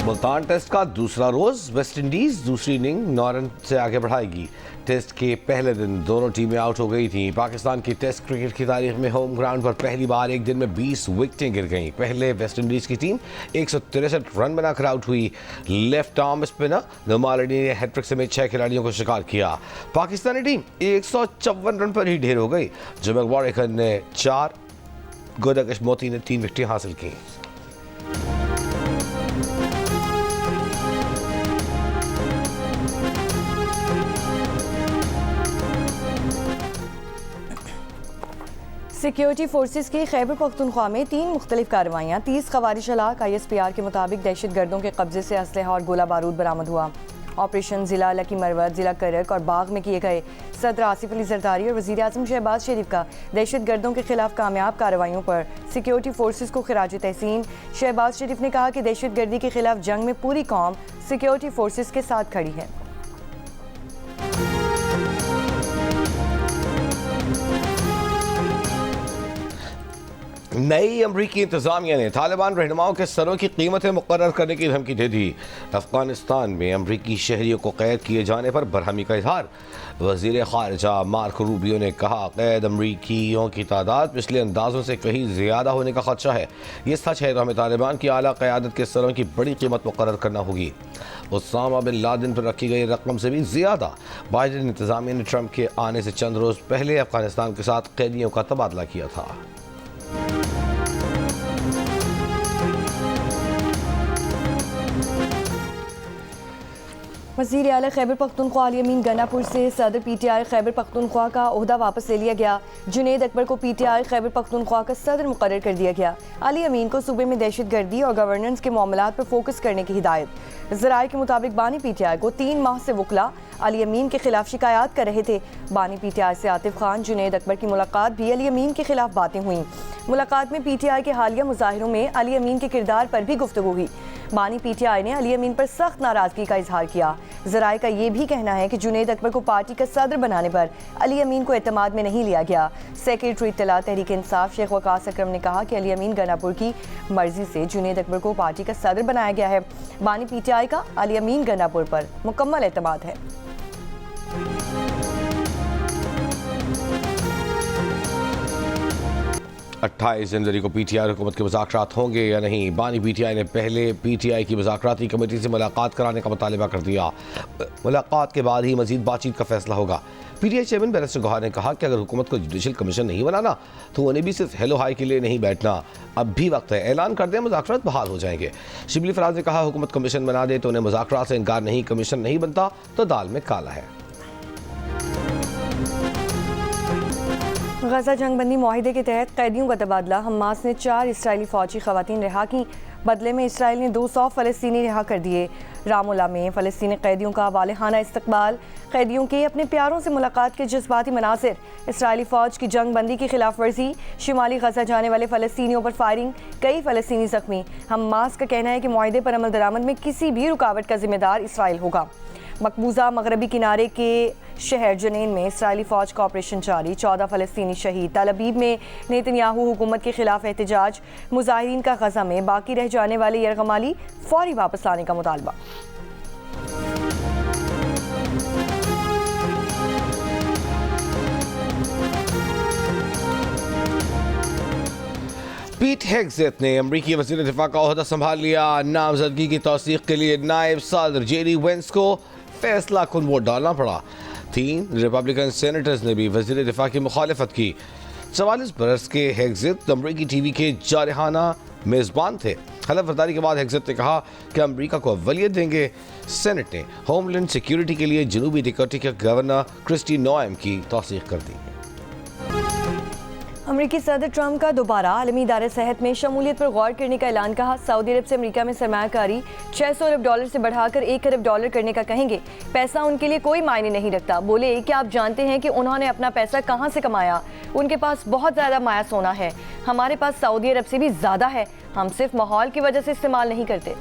Multan test का दूसरा रोज West Indies दूसरी इनिंग 9 रन से आगे बढ़ाएगी। टेस्ट के पहले दिन दोनों टीमें आउट हो गई थीं। पाकिस्तान की टेस्ट क्रिकेट की तारीख में होम ग्राउंड पर पहली बार एक दिन में 20 विकेटें गिर गईं। पहले वेस्ट इंडीज की टीम 163 रन बनाकर आउट हुई। Left arm spinner Nauman Ali ने हैट्रिक समेत 6 खिलाड़ियों को शिकार किया। पाकिस्तानी टीम 154 रन पर ही ढेर हो गई। जमक वारेकर ने 4, गोदाकश मोती ने 3 विकेटें हासिल की। सिक्योरिटी फोर्सेस की खैबर पख्तूनख्वा में 3 मुख्तलिफ कार्रवाइयाँ। 30 खवारिश हलाक। ISPR के मुताबिक दहशत गर्दों के कब्जे से असलहा और गोला बारूद बरामद हुआ। ऑपरेशन जिला लकी मरवत, जिला करक और बाग में किए गए। सदर आसिफ अली जरदारी और वज़ीर आज़म शहबाज शरीफ का दहशत गर्दों के खिलाफ कामयाब कार्रवाइयों पर सिक्योरिटी फोर्सेस को खिराज तहसीन। शहबाज शरीफ ने कहा कि दहशत गर्दी के खिलाफ जंग में पूरी कौम सिक्योरिटी फोर्सेस के साथ खड़ी है। नई अमरीकी इंतजामिया ने तालिबान रहनुमाओं के सरों की कीमतें मुकर्रर करने की धमकी दे दी। अफगानिस्तान में अमरीकी शहरियों को कैद किए जाने पर बरहमी का इजहार। वज़ीर ख़ारिजा मार्को रूबियो ने कहा, कैद अमरीकियों की तादाद पिछले अंदाजों से कहीं ज़्यादा होने का खदशा है। ये सच है तो हमें तालिबान की आला क़यादत के सरों की बड़ी कीमत मुकर्रर करना होगी। उसामा बिन लादेन पर रखी गई रकम से भी ज़्यादा। बाइडेन इंतजामिया ने ट्रंप के आने से चंद रोज़ पहले अफगानिस्तान के साथ कैदियों का तबादला किया था। वज़ीर आला खैबर पख्तूनख्वा अली अमीन गनापुर से सदर PTI खैबर पख्तूनख्वा का ओहदा वापस ले लिया गया। जुनेद अकबर को PTI खैबर पख्तूनख्वा का सदर मुकर्रर कर दिया गया। अली अमीन को सूबे में दहशत गर्दी और गवर्नेंस के मामलात पर फोकस करने की हिदायत। ज़राए के मुताबिक बानी PTI को 3 माह से वकला अली अमीन के खिलाफ शिकायत कर रहे थे। बानी PTI से आतिफ खान, जुनेद अकबर की मुलाकात भी अली अमीन के खिलाफ बातें हुई। मुलाकात में PTI के हालिया मुजाहिरों में अली अमीन के किरदार पर भी गुफ्तगू हुई। बानी PTI ने अली अमीन पर सख्त नाराजगी का इजहार किया। ज़राए का ये भी कहना है कि जुनेद अकबर को पार्टी का सदर बनाने पर अली अमीन को एतमाद में नहीं लिया गया। सेक्रेटरी इत्तला तहरीक इंसाफ शेख वकास अकरम ने कहा कि अली अमीन गनापुर की मर्जी से जुनेद अकबर को पार्टी का सदर बनाया गया है। बानी PTI का अली अमीन गनापुर पर मुकम्मल एतमाद है। 28 जनवरी को PTI हुकूमत के मुज़ाकरात होंगे या नहीं। बानी PTI ने पहले PTI की मुज़ाकराती कमेटी से मुलाकात कराने का मुतालिबा कर दिया। मुलाकात के बाद ही मजीद बातचीत का फैसला होगा। PTI चेयरमैन बैरिस्टर गौहर ने कहा कि अगर हुकूमत को जुडिशल कमीशन नहीं बनाना तो उन्हें भी सिर्फ हेलो हाई के लिए नहीं बैठना, अब भी वक्त है। ऐलान कर दें मुज़ाकरात बहाल हो जाएंगे। शिबली फराज ने कहा, हुकूमत कमीशन बना दे तो उन्हें मुज़ाकरात से इनकार नहीं, कमीशन नहीं बनता तो दाल में काला है। गजा जंगबंदी मुआहिदे के तहत कैदियों का तबादला। हमास ने 4 इसराइली फौजी खवातीन रिहा की। बदले में इसराइल ने 200 फ़लस्तीनी रिहा कर दिए। रामोला में फ़लस्तीनी कैदियों का वालेहाना इस्तकबाल। कैदियों के अपने प्यारों से मुलाकात के जज्बाती मनासिर। इसराइली फ़ौज की जंगबंदी की खिलाफ वर्जी। शिमाली गजा जाने वाले फ़लस्तीनियों पर फायरिंग, कई फ़लस्तीनी ज़ख्मी। हमास का कहना है कि मुआहिदे पर अमल दरामद में किसी भी रुकावट का जिम्मेदार इसराइल होगा। मकबूजा मगरबी किनारे के शहर जनीन में इसराइली फ़ौज का ऑपरेशन जारी। 14 फ़लस्तीनी शहीद। तल अबीब में नेतन्याहू हुकूमत के खिलाफ एहतजाज। मुजाहिरीन का गजा में बाकी रह जाने वाले यरगमाली फौरी वापस लाने का मुतालबा। पीट हेग्सेथ ने अमरीकी वज़ीर दिफा का ओहदा संभाल लिया। नामजदगी की तौसीक के लिए नायब सदर JD Vance को फैसला कुन वोट डालना पड़ा। 3 रिपब्लिकन सेनेटर्स ने भी वज़ीर दिफा की मुखालिफत की। 44 बरस के हेग्सेथ अमरीकी TV के जारहाना मेज़बान थे। हलफ बर्दारी के बाद हेग्सेथ ने कहा कि अमरीका को अव्वलियत देंगे। सेनेट ने होमलैंड सिक्योरिटी के लिए जनूबी डिकोटी के गवर्नर क्रिस्टी नोएम की तौसीक कर दी। अमरीकी सदर ट्रंप का दोबारा आलमी इदारे सेहत में शमूलियत पर गौर करने का ऐलान। कहा, सऊदी अरब से अमरीका में सरमायाकारी $600 अरब से बढ़ाकर $1 अरब करने का कहेंगे। पैसा उनके लिए कोई मायने नहीं रखता। बोले कि आप जानते हैं कि उन्होंने अपना पैसा कहाँ से कमाया। उनके पास बहुत ज़्यादा माया सोना है। हमारे पास सऊदी अरब से भी ज़्यादा है। हम सिर्फ माहौल की वजह से इस्तेमाल नहीं करते।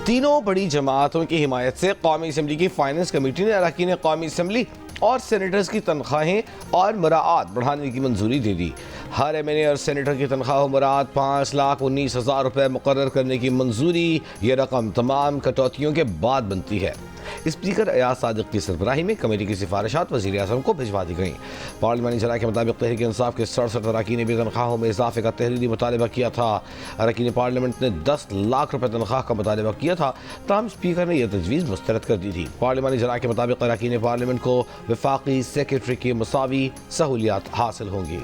तीनों बड़ी जमातों की हिमायत से कौमी असम्बली की फाइनेंस कमेटी ने अरकान कौमी असम्बली और सेनेटर्स की तनख्वाहें और मुराद बढ़ाने की मंजूरी दे दी। हर MNA और सेनेटर की तनख्वाह मुराद 5,19,000 रुपये मुकर्रर करने की मंजूरी। ये रकम तमाम कटौतियों के बाद बनती है। स्पीकर अयाज सादिक की सरबराही में कमेटी की सिफारिशात वज़ीर आज़म को भिजवा दी गई। पार्लिमानी जरा के मुताबिक तहरीक इंसाफ के 67 अरकान ने भी तनख्वाहों में इजाफे का तहरीरी मुतालबा किया था। अरकान पार्लियामेंट ने 10 लाख रुपये तनख्वाह का मुतालबा किया था, ताहम स्पीकर ने यह तजवीज़ मुस्तरद कर दी थी। पार्लिमानी जरा के मुताबिक अरकान पार्लियामेंट को वफाकी सेक्रेटरी की मुसावी सहूलियात हासिल होंगी।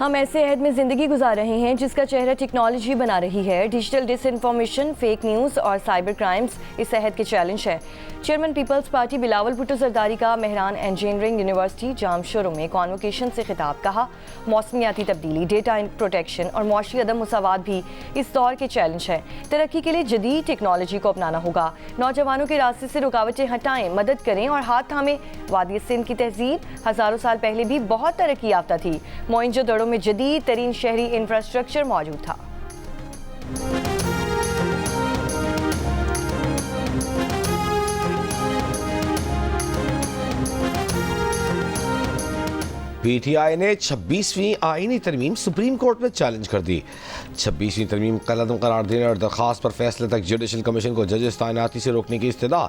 हम ऐसे अहद में ज़िंदगी गुजार रहे हैं जिसका चेहरा टेक्नोलॉजी बना रही है। डिजिटल डिसइंफॉर्मेशन, फेक न्यूज़ और साइबर क्राइम्स इस अहद के चैलेंज है। चेयरमैन पीपल्स पार्टी बिलावल भुट्टो जरदारी का मेहरान इंजीनियरिंग यूनिवर्सिटी जामशोरों में कॉन्वोकेशन से खिताब। कहा, मौसमियाती तब्दीली, डेटा प्रोटेक्शन और मुआशी अदम मुसावात भी इस दौर के चैलेंज है। तरक्की के लिए जदीद टेक्नोलॉजी को अपनाना होगा। नौजवानों के रास्ते से रुकावटें हटाएं, मदद करें और हाथ थामें। वादी सिंध की तहजीब हज़ारों साल पहले भी बहुत तरक्की याफ्ता थी। मोइंजोदड़ो में जदीद तरीन शहरी इंफ्रास्ट्रक्चर मौजूद था। PTI ने 26वीं आईनी तरमीम सुप्रीम कोर्ट में चैलेंज कर दी। 26वीं तरमीम कलअदम करार देने और दरख्वास्त पर फैसले तक जुडिशल कमीशन को जजेस तैनाती से रोकने की इस्तदा।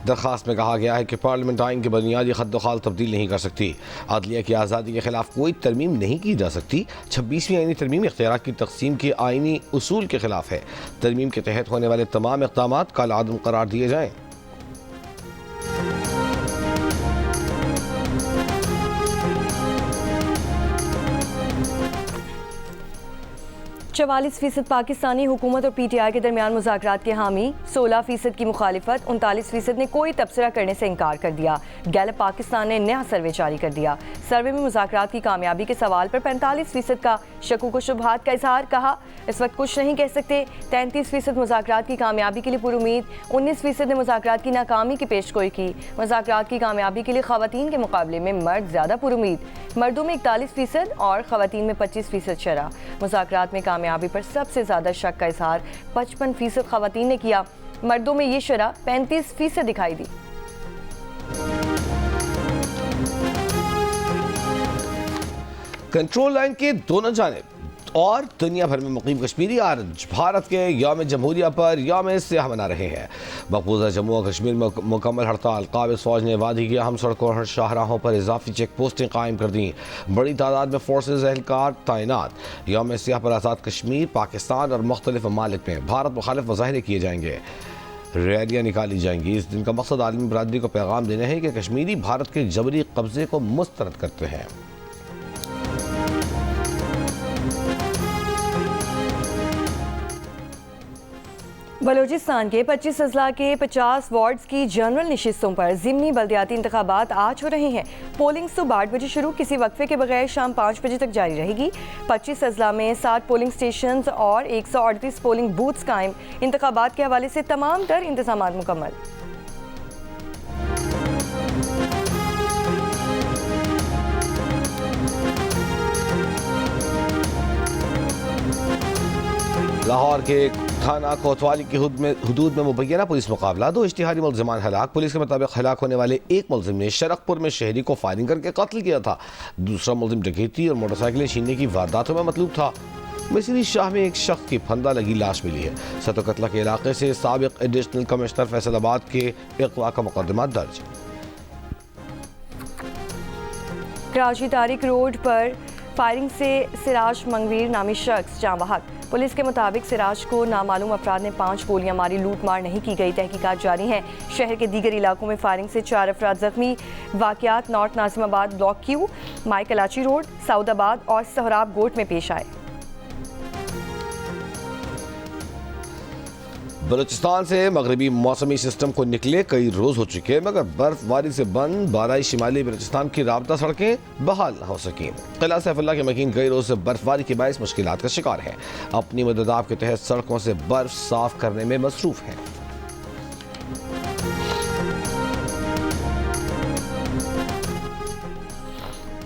दरख्वास्त में कहा गया है कि पार्लियामेंट आइन के बुनियादी खद्दोखाल तब्दील नहीं कर सकती। अदलिया की आज़ादी के खिलाफ कोई तरमीम नहीं की जा सकती। 26वीं आईनी तरमीम इख्तियारात की तकसीम के आईनी उसूल के खिलाफ है। तरमीम के तहत होने वाले तमाम इक़दाम कलअदम करार दिए जाएँ। 44% पाकिस्तानी हुकूमत और PTI के दरमियान मुज़ाकरात के हामी, 16% की मुखालिफत, 39% ने कोई तबसरा करने से इनकार कर दिया। गैलप पाकिस्तान ने नया सर्वे जारी कर दिया। सर्वे में मुज़ाकरात की कामयाबी के सवाल पर 45% का शकूक व शुबहात का इजहार। कहा, इस वक्त कुछ नहीं कह सकते। 33% मुज़ाकरात की कामयाबी के लिए पुरुमीद, 19% ने मुज़ाकरात की नाकामी की पेशगोई की। मुज़ाकरात की कामयाबी के लिए ख़वातीन के मुकाबले में मर्द ज़्यादा पुरुमीद, मर्दों में 41% और ख़वातीन में 25% शरह। मुज़ाकरात में कामयाबी पर सबसे ज़्यादा शक का इजहार 55% ख़वातीन ने किया। मर्दों में ये शरह 35% दिखाई दी। कंट्रोल लाइन के दोनों जानिब और दुनिया भर में मुकीम कश्मीरी आज भारत के यौम जमहूरिया पर यौम सियाह मना रहे हैं। मकबूजा जम्मू और कश्मीर में मुकम्मल हड़ताल। काबिज़ फ़ौज ने वादी की अहम सड़कों और शाहराहों पर इजाफी चेक पोस्टें कायम कर दी। बड़ी तादाद में फोर्सेज एहलकार तैनात। यौम सियाह पर आज़ाद कश्मीर, पाकिस्तान और मुख्तलिफ ममालिक में भारत मुखालिफ मुजाहरे किए जाएंगे, रैलियाँ निकाली जाएंगी। इस दिन का मकसद आलमी बरादरी को पैगाम देना है कि कश्मीरी भारत के जबरी कब्जे को मुस्तरद करते हैं। बलूचिस्तान के 25 अजला के 50 वार्ड्स की जनरल नशिस्तों पर ज़िमनी बल्दियाती इंतखाबात आज हो रहे हैं। पोलिंग सुबह 8 बजे शुरू, किसी वक्फे के बगैर शाम 5 बजे तक जारी रहेगी। 25 अजला में 7 पोलिंग स्टेशन और 138 पोलिंग बूथ्स कायम। इंतखाबात के हवाले से तमाम तर इंतजामात मुकम्मल। लाहौर के थाना कोतवाली की हदूद में मुबैना पुलिस मुकाबला, 2 इश्तिहारी मुलजमान हलाक। पुलिस के मुताबिक हलाक होने वाले एक मुलजिम ने शरकपुर में शहरी को फायरिंग करके कत्ल किया था। दूसरा मुलजिम डकैती और मोटरसाइकिलें छीनने की वारदातों में मतलूब था। मिसरी शाह में एक शख्स की फंदा लगी लाश मिली है। सतोकतला के इलाके से साबिक एडिशनल कमिश्नर फैसलाबाद के अगवा का मुकदमा दर्ज। कराची तारिक रोड पर फायरिंग से सिराज मंगवीर नामी शख्स जाँ बहक। पुलिस के मुताबिक सिराज को नामालूम अफराद ने 5 गोलियां मारी। लूट मार नहीं की गई, तहकीकात जारी हैं। शहर के दीगर इलाकों में फायरिंग से 4 अफराद जख्मी। वाक़यात नॉर्थ नाजिमाबाद ब्लॉक Q, माई कलाची रोड, सऊदाबाद और सोहराब गोट में पेश आए। बलूचिस्तान से मगरबी मौसमी सिस्टम को निकले कई रोज हो चुके हैं, मगर बर्फबारी से बंद बाराई शिमाली बलूचिस्तान की राबता सड़कें बहाल हो सकें। किला सैफुल्लाह के मकीन कई रोज से बर्फबारी के बायस मुश्किलात का शिकार है। अपनी मददाब के तहत सड़कों से बर्फ साफ करने में मसरूफ है।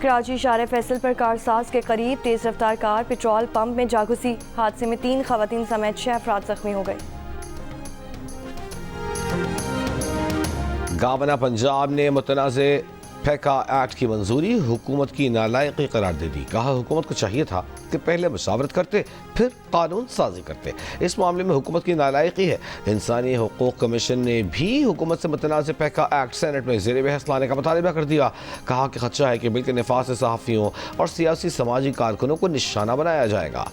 कराची शारे फैसल पर कारसाज के करीब तेज रफ्तार कार पेट्रोल पंप में जा घुसी। हादसे में 3 खवातीन समेत 6 अफराद जख्मी हो गए। गवर्नर पंजाब ने मुतनाज़े फेका एक्ट की मंजूरी हुकूमत की नालायकी करार दे दी। कहा हुकूमत को चाहिए था कि पहले मुशावरत करते फिर कानून साजी करते। इस मामले में हुकूमत की नालायकी है। इंसानी हुकूक कमीशन ने भी हुकूमत से मुतनाज़े फेका एक्ट सेनेट में ज़ेर बहस लाने का मुतालबा कर दिया। कहा कि खदशा है कि बिल के नफाज से सहाफ़ियों और सियासी समाजी कारकुनों को निशाना बनाया जाएगा।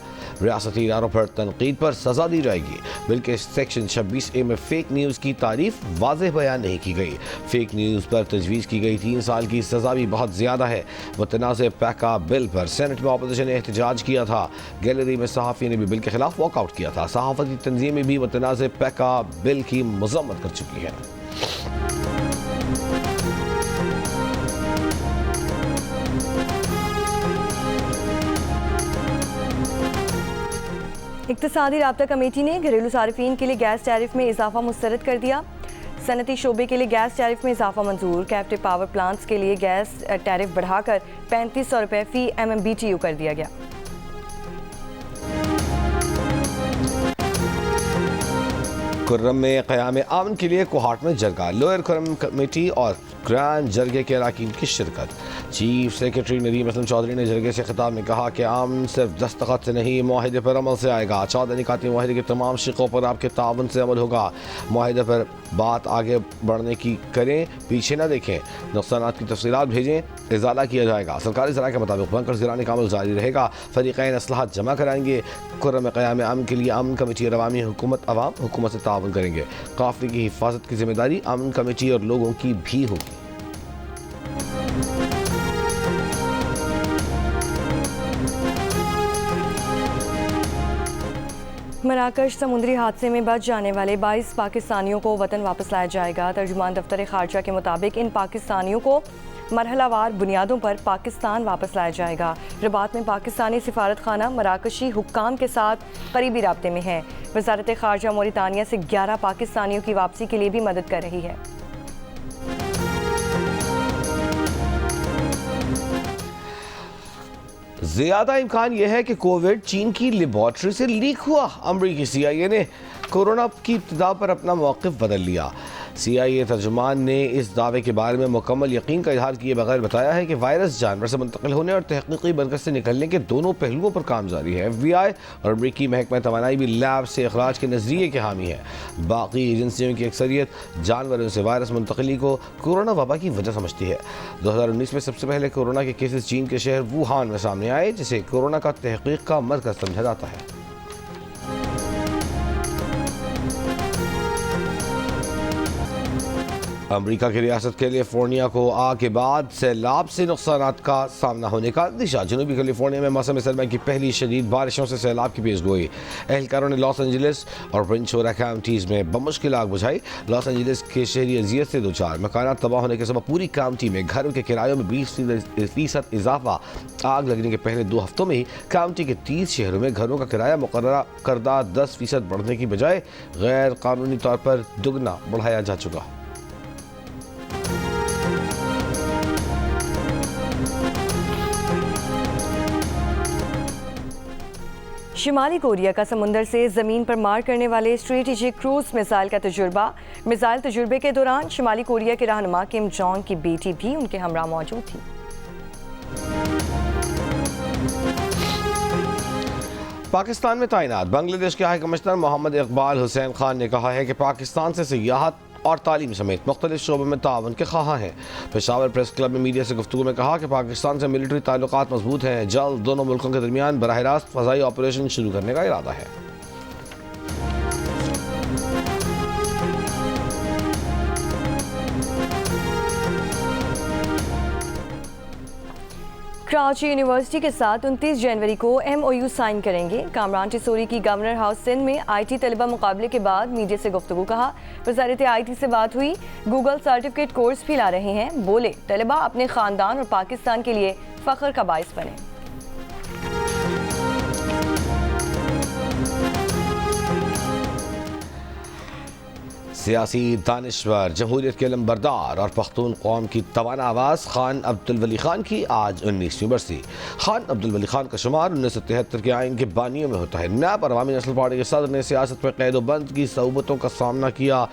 रियासती इदारों पर तनकीद पर सजा दी जाएगी। बिल के सेक्शन 26A में फेक न्यूज़ की तारीफ वाज़ेह बयान नहीं की गई। फेक न्यूज़ पर तजवीज़ की गई 3 साल की सजा भी बहुत ज़्यादा है। मुतनाज़े पैका बिल पर सेनेट में अपोजिशन ने एहतजाज किया था। गैलरी में सहाफ़ी ने भी बिल के खिलाफ वॉकआउट किया था। सहाफ़ती तंजीमें भी मुतनाज़े पैका बिल की मज़म्मत कर चुकी हैं। इक़्तिसादी राब्ता कमेटी ने घरेलू सारिफीन के लिए गैस टैरिफ में इजाफा मुस्तरद कर दिया। सनती शोबे के लिए गैस टैरिफ में इजाफा मंजूर। कैप्टिव पावर प्लांट्स के लिए गैस टैरिफ बढ़ाकर 3500 रुपये फ़ी MMBTU कर दिया गया। कुर्रम में क़याम अमन के लिए कोहाट में जरगा। लोअर कुर्रम कमेटी और ग्रैंड जरगे के अरकान की शिरकत। चीफ सेक्रेटरी नदीम असलम चौधरी ने जरगे से खिताब में कहा कि अमन सिर्फ दस्तखत से नहीं मुआहिदे पर अमल से आएगा। 14 निकाती मुआहिदे के तमाम शिकों पर आपके तावन से अमल होगा। मुआहिदे पर बात आगे बढ़ने की करें, पीछे न देखें। नुकसानात की तफसीलात भेजें, इजाला किया जाएगा। सरकारी ज़राए के मुताबिक बनकर ज़राने का अमल जारी रहेगा। फरीक़ैन असलाहत जमा कराएंगे। कुर्रम में क़याम अमन के लिए अमन कमेटी और अवामी हुकूमत अवाम हुकूमत से तावन करेंगे। काफ़िले की हिफाजत की जिम्मेदारी अमन कमेटी और लोगों की भी होगी। मराकश समुद्री हादसे में बच जाने वाले 22 पाकिस्तानियों को वतन वापस लाया जाएगा। तर्जुमान दफ्तर खारजा के मुताबिक इन पाकिस्तानियों को मरहलावार बुनियादों पर पाकिस्तान वापस लाया जाएगा। रबात में पाकिस्तानी सिफारत खाना मराकशी हुक्काम के साथ करीबी राब्ते में है। वज़ारत खारजा मौरितानिया से 11 पाकिस्तानियों की वापसी के लिए भी मदद कर रही है। ज़्यादा इम्कान यह है कि कोविड चीन की लेबॉर्ट्री से लीक हुआ। अमरीकी CIA ने कोरोना की इब्तिदा पर अपना मौक़िफ़ बदल लिया। CIA तर्जुमान ने इस दावे के बारे में मुकम्मल यकीन का इजहार किए बगैर बताया है कि वायरस जानवर से मुंतकिल होने और तहक़ीक़ी बरकत से निकलने के दोनों पहलुओं पर काम जारी है। FBI और अमरीकी महकमा तवानाई भी लैब से अखराज के नज़रिए के हामी है। बाकी एजेंसियों की अक्सरियत जानवरों से वायरस मुंतकली को कोरोना वबा की वजह समझती है। 2019 में सबसे पहले कोरोना के केसेस चीन के शहर वुहान में सामने आए, जिसे कोरोना का तहक़ीक़ का मरकज़ समझा जाता है। अमरीका की रियासत कैलिफोर्निया को आग के बाद सैलाब से नुकसानात का सामना होने का अंदेशा। जनूबी कैलिफोर्निया में मौसम सरमा की पहली शदीद बारिशों से सैलाब की पेश गोई। एहलकारों ने लॉस एंजलिस और वेंचुरा काउंटीज़ में बमुश्किल आग बुझाई। लॉस एंजलिस के शहरी अजियत से दो चार मकानात तबाह होने के सबब पूरी काउंटी में घरों के किरायों में 20% इजाफा। आग लगने के पहले 2 हफ्तों में ही काउंटी के 30 शहरों में घरों का किराया मुकर्ररा करदा 10% बढ़ने की बजाय गैर कानूनी तौर पर दुगना बढ़ाया जा चुका। शिमाली कोरिया का समुंदर से ज़मीन पर मार करने वाले स्ट्रेटेजिक क्रूज मिसाइल का तजुर्बा। मिसाइल तजुर्बे के दौरान शिमाली कोरिया के रहनुमा किम जोंग की बेटी भी उनके हमरा मौजूद थी। पाकिस्तान में तैनात बांग्लादेश के हाई कमिश्नर मोहम्मद इकबाल हुसैन खान ने कहा है कि पाकिस्तान से सियाहत और तालीम समेत मुख्तलिफ शोबों में तावन के ख्वाह हैं। पेशावर प्रेस क्लब में मीडिया से गुफ्तगू में कहा कि पाकिस्तान से मिलिट्री ताल्लुकात मजबूत हैं। जल्द दोनों मुल्कों के दरमियान बराह रास्त फ़ज़ाई ऑपरेशन शुरू करने का इरादा है। कराची यूनिवर्सिटी के साथ 29 जनवरी को MOU साइन करेंगे। कामरान टिसोरी की गवर्नर हाउस सिंध में IT तलबा मुकाबले के बाद मीडिया से गुफ्तगू। कहा वज़ारत IT से बात हुई, गूगल सर्टिफिकेट कोर्स भी ला रहे हैं। बोले तलबा अपने ख़ानदान और पाकिस्तान के लिए फ़ख्र का बाइस बने। सियासी दानिश्वर, जमहूरियत के लंबरदार और पख्तून कौम की तवाना आवाज़ खान अब्दुल वली खान की आज 19वीं बरसी। खान अब्दुल वली खान का शुमार 1973 के आइन के बानियों में होता है। नैब और अवामी नेशनल पार्टी के सदर ने सियासत में कैद-ओ-बंद की सऊबतों का सामना किया,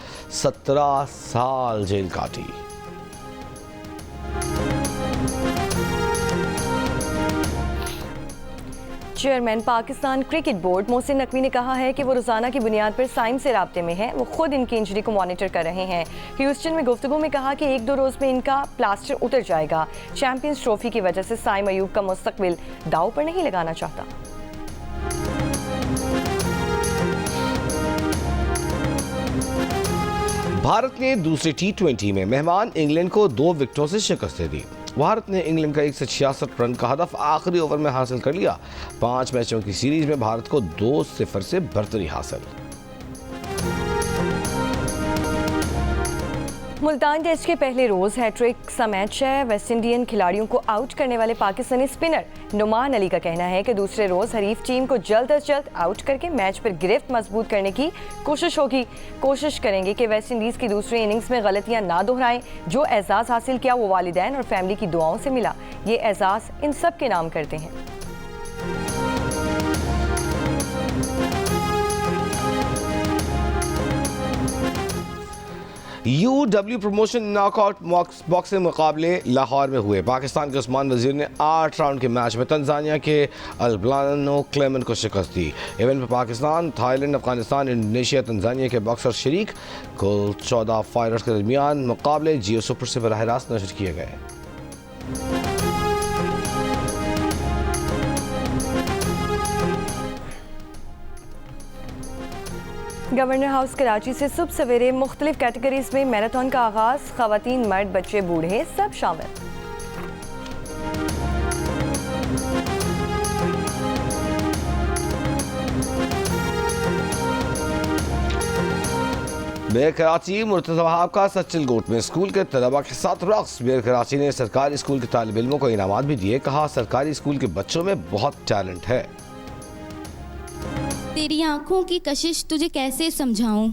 17 साल जेल काटी। Chairman Pakistan cricket board Mohsin Naqvi ने कहा है कि वो रोजाना की बुनियाद पर साइम से राब्ते में है। वो खुद इनकी इंजरी को मॉनिटर कर रहे हैं। ह्यूस्टन में गुफ्तगू में कहा कि 1-2 रोज में इनका प्लास्टर उतर जाएगा। चैंपियंस ट्रॉफी की वजह से साइम अयूब का मुस्तकबिल दाव पर नहीं लगाना चाहता। भारत ने दूसरे T20 में मेहमान इंग्लैंड को 2 विकेटों से शिकस्त दे दी। भारत ने इंग्लैंड का 166 रन का हदफ आखिरी ओवर में हासिल कर लिया। 5 मैचों की सीरीज में भारत को 2-0 से बरतरी हासिल। मुल्तान टेस्ट के पहले रोज हैट्रिक सा मैच है। वेस्ट इंडियन खिलाड़ियों को आउट करने वाले पाकिस्तानी स्पिनर नुमान अली का कहना है कि दूसरे रोज हरीफ टीम को जल्द अज जल्द आउट करके मैच पर गिरफ्त मजबूत करने की कोशिश होगी। कोशिश करेंगे कि वेस्ट इंडीज की दूसरी इनिंग्स में गलतियां ना दोहराएं। जो एजाज हासिल किया वो वालिदैन और फैमिली की दुआओं से मिला। ये एजाज इन सब के नाम करते हैं। UW प्रमोशन नॉकआउट बॉक्सिंग मुकाबले लाहौर में हुए। पाकिस्तान के उस्मान वजीर ने 8 राउंड के मैच में तंजानिया के अल्बलानो क्लेमेंट को शिकस्त दी। इवेंट में Pakistan, Thailand, Afghanistan, Indonesia, Tanzania के बॉक्सर शरीक। कुल 14 फाइटर्स के दरमियान मुकाबले जियो सुपर से बराह रास्त नशर किए गए। गवर्नर हाउस कराची से सुबह सवेरे मुख्तलिफ कैटेगरीज में मैराथन का आगाज। खवातीन, मर्द, बच्चे, बूढ़े सब शामिल। मेयर कराची मुर्तज़ा वहाब का सचिल गोट में स्कूल के तलबा के साथ रक्स। मेयर कराची ने सरकारी स्कूल के तालिब इल्मों को इनामात भी दिए। कहा सरकारी स्कूल के बच्चों में बहुत टैलेंट है। तेरी आंखों की कशिश तुझे कैसे समझाऊं।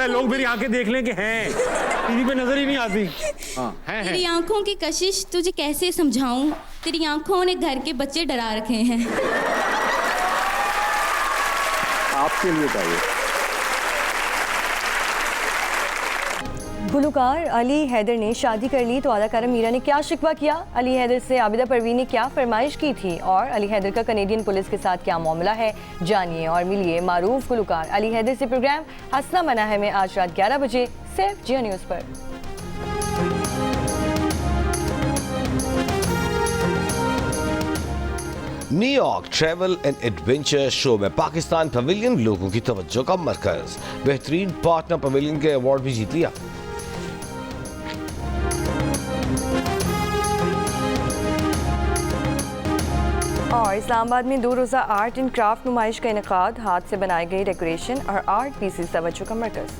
लोग मेरी आंखें देख लें कि हैं, टीवी पे नजर ही नहीं आती। हैं। तेरी आंखों की कशिश तुझे कैसे समझाऊं। तेरी आंखों ने घर के बच्चे डरा रखे हैं। आपके लिए चाहिए। गुलकार अली हैदर ने शादी कर ली तो अदाकारा मीरा ने क्या शिकवा किया। अली हैदर से आबिदा परवीन ने क्या फरमाइश की थी और अली हैदर का कनेडियन पुलिस के साथ क्या मामला है, जानिए और मिलिए मारूफ गुलकार अली हैदर से। प्रोग्राम हंसना मना है में आज रात 11 बजे सिर्फ जियो न्यूज़ पर। New York travel and adventure show में पाकिस्तान पवेलियन लोगों की तवज्जो का मरकज। बेहतरीन पार्टनर पवेलियन के अवार्ड भी जीत लिया। और इस्लामाबाद में 2 रोज़ा आर्ट एंड क्राफ्ट नुमाइश का इनेकाद। हाथ से बनाए गए डेकोरेशन और आर्ट पीसेस तवज्जो का मरकज।